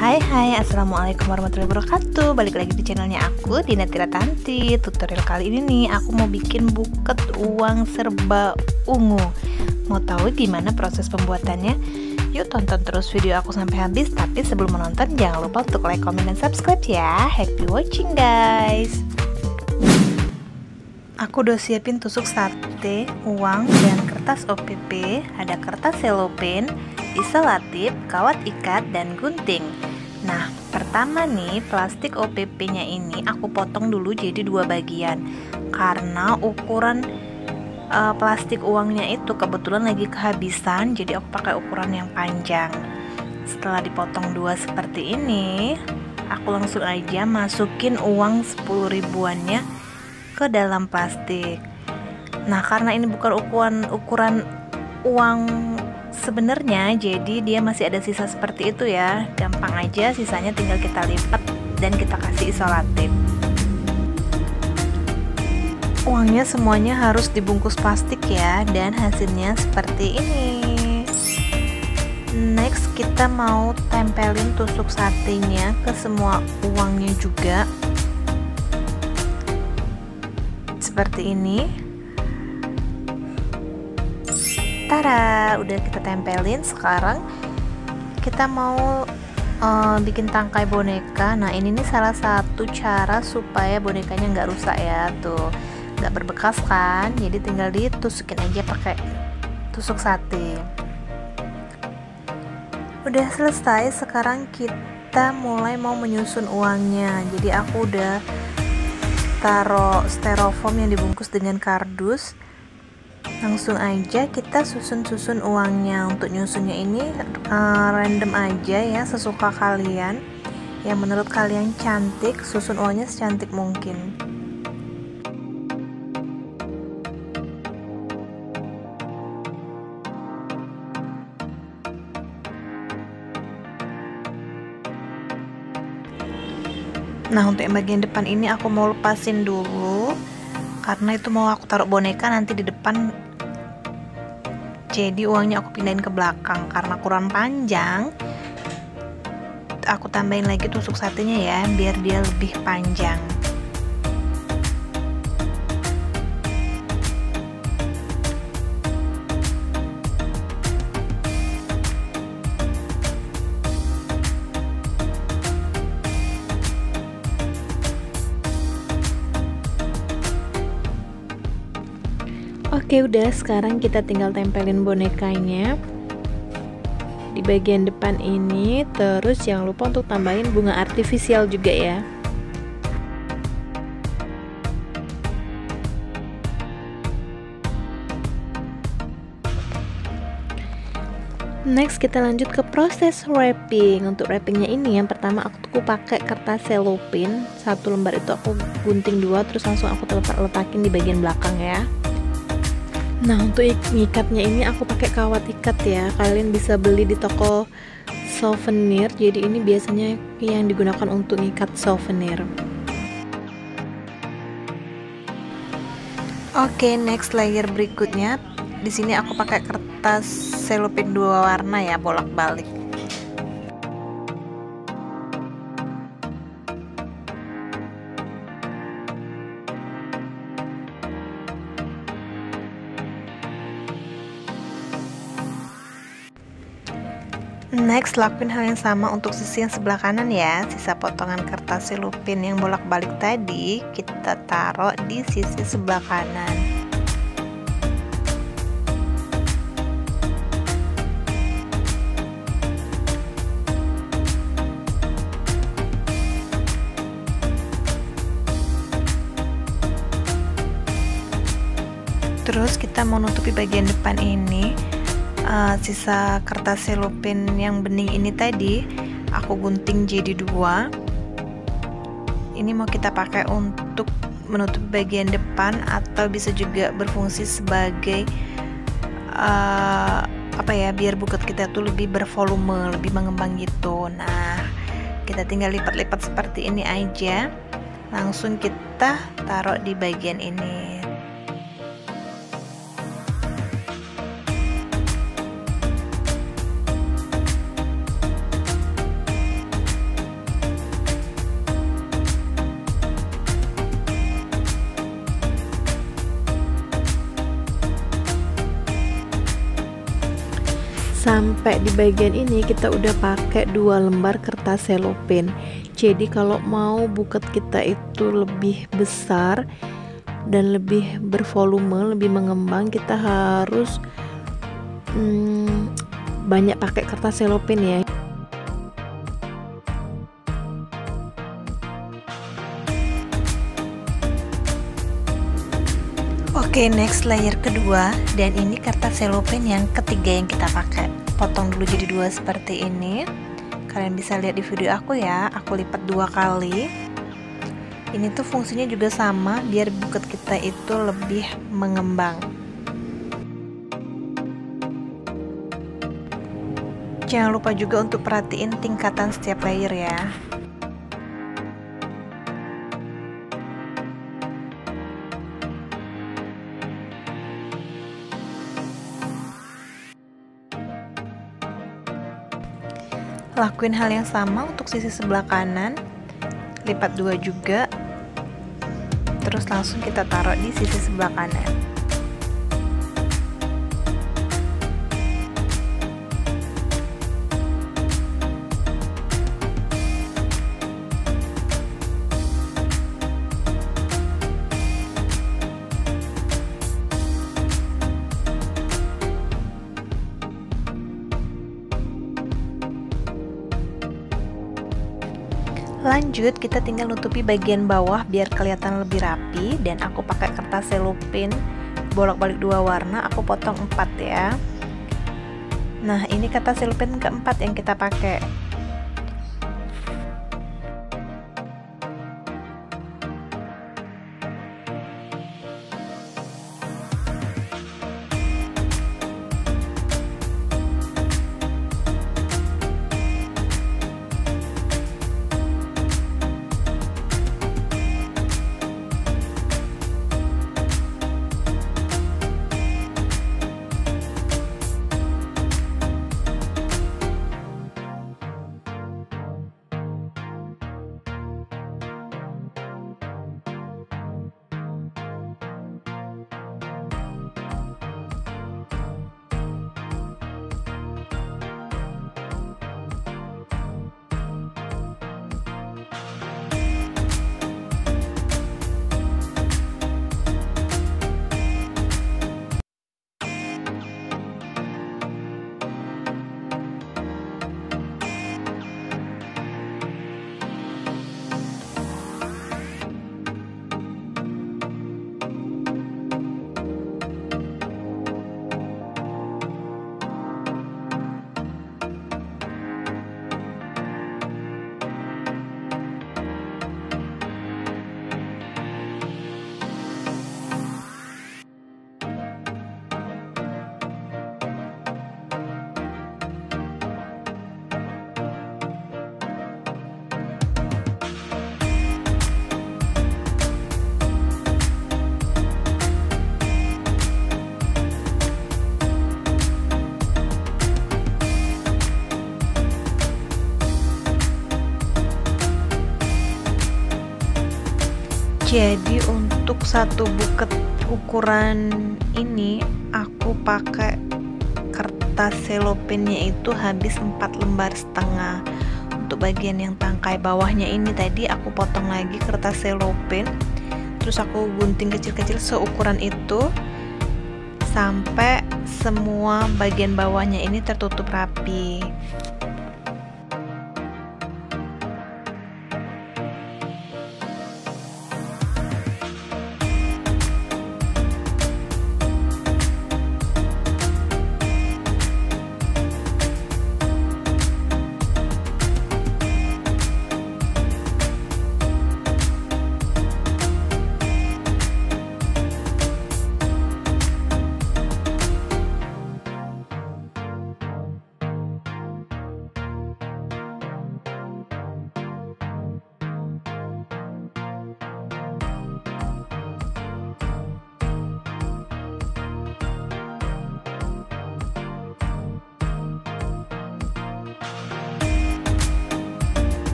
Hai, assalamualaikum warahmatullahi wabarakatuh. Balik lagi di channelnya aku, Dina Tira Tanti. Tutorial kali ini nih, aku mau bikin buket uang serba ungu. Mau tahu gimana proses pembuatannya? Yuk tonton terus video aku sampai habis. Tapi sebelum menonton, jangan lupa untuk like, comment, dan subscribe ya. Happy watching guys. Aku udah siapin tusuk sate, uang, dan kertas OPP. Ada kertas selopin, isolatif, kawat ikat, dan gunting. Nah, pertama nih, plastik OPP-nya ini aku potong dulu jadi dua bagian karena ukuran plastik uangnya itu kebetulan lagi kehabisan, jadi aku pakai ukuran yang panjang. Setelah dipotong dua seperti ini, aku langsung aja masukin uang 10 ribuannya ke dalam plastik. Nah, karena ini bukan ukuran uang sebenarnya, jadi dia masih ada sisa seperti itu ya. Gampang aja, sisanya tinggal kita lipat dan kita kasih isolatif. Uangnya semuanya harus dibungkus plastik ya, dan hasilnya seperti ini. Next, kita mau tempelin tusuk satenya ke semua uangnya juga seperti ini. Tara, udah kita tempelin. Sekarang kita mau bikin tangkai boneka. Nah, ini nih salah satu cara supaya bonekanya nggak rusak ya. Tuh, nggak berbekas kan, jadi tinggal ditusukin aja pakai tusuk sate. Udah selesai. Sekarang kita mulai mau menyusun uangnya. Jadi aku udah taruh styrofoam yang dibungkus dengan kardus. Langsung aja kita susun uangnya. Untuk nyusunnya ini random aja ya, sesuka kalian. Yang menurut kalian cantik, susun uangnya secantik mungkin. Nah, untuk yang bagian depan ini aku mau lepasin dulu karena itu mau aku taruh boneka nanti di depan. Jadi uangnya aku pindahin ke belakang karena kurang panjang. Aku tambahin lagi tusuk satenya ya, biar dia lebih panjang. Oke, udah, sekarang kita tinggal tempelin bonekanya di bagian depan ini. Terus jangan lupa untuk tambahin bunga artifisial juga ya. Next, kita lanjut ke proses wrapping. Untuk wrappingnya ini, yang pertama aku pakai kertas selopin. Satu lembar itu aku gunting dua, terus langsung aku letakin di bagian belakang ya. Nah, untuk ngikatnya ini aku pakai kawat ikat ya. Kalian bisa beli di toko souvenir. Jadi ini biasanya yang digunakan untuk ngikat souvenir. Oke, next layer berikutnya. Di sini aku pakai kertas selopin dua warna ya, bolak-balik. Next, lakuin hal yang sama untuk sisi yang sebelah kanan ya. Sisa potongan kertas selopin yang bolak-balik tadi kita taruh di sisi sebelah kanan. Terus kita mau nutupi bagian depan ini. Sisa kertas selopin yang bening ini tadi aku gunting jadi dua. Ini mau kita pakai untuk menutup bagian depan, atau bisa juga berfungsi sebagai apa ya, biar buket kita tuh lebih bervolume, lebih mengembang gitu. Nah, kita tinggal lipat-lipat seperti ini aja, langsung kita taruh di bagian ini. Sampai di bagian ini kita udah pakai 2 lembar kertas selopin. Jadi kalau mau buket kita itu lebih besar dan lebih bervolume, lebih mengembang, kita harus banyak pakai kertas selopin ya. Oke, next layer kedua, dan ini kertas selopin yang ketiga yang kita pakai. Potong dulu jadi 2 seperti ini. Kalian bisa lihat di video aku ya, aku lipat 2 kali. Ini tuh fungsinya juga sama, biar buket kita itu lebih mengembang. Jangan lupa juga untuk perhatiin tingkatan setiap layer ya. Lakuin hal yang sama untuk sisi sebelah kanan, lipat 2 juga, terus langsung kita taruh di sisi sebelah kanan. Lanjut, kita tinggal nutupi bagian bawah biar kelihatan lebih rapi, dan aku pakai kertas selopin bolak-balik 2 warna, aku potong 4 ya. Nah, ini kertas selopin keempat yang kita pakai. Jadi untuk satu buket ukuran ini aku pakai kertas selopinnya itu habis 4,5 lembar. Untuk bagian yang tangkai bawahnya ini tadi aku potong lagi kertas selopin, terus aku gunting kecil-kecil seukuran itu sampai semua bagian bawahnya ini tertutup rapi.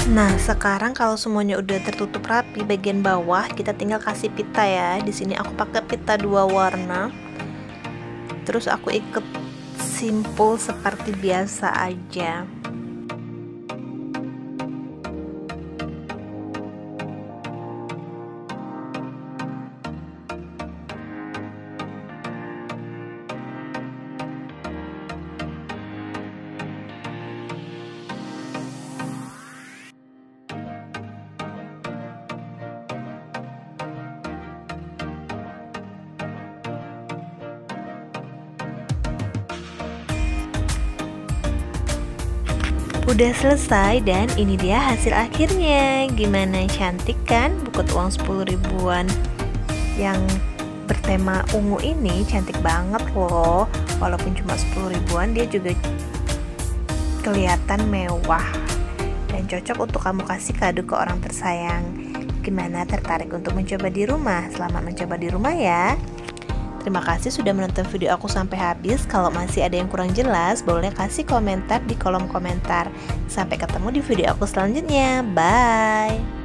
Nah, sekarang kalau semuanya udah tertutup rapi bagian bawah, kita tinggal kasih pita ya. Di sini aku pakai pita 2 warna. Terus aku ikat simpul seperti biasa aja. Udah selesai dan ini dia hasil akhirnya. Gimana, cantik kan bukut uang 10 ribuan yang bertema ungu ini? Cantik banget loh. Walaupun cuma 10 ribuan dia juga kelihatan mewah dan cocok untuk kamu kasih kado ke orang tersayang. Gimana, tertarik untuk mencoba di rumah? Selamat mencoba di rumah ya. Terima kasih sudah menonton video aku sampai habis. Kalau masih ada yang kurang jelas, boleh kasih komentar di kolom komentar. Sampai ketemu di video aku selanjutnya. Bye.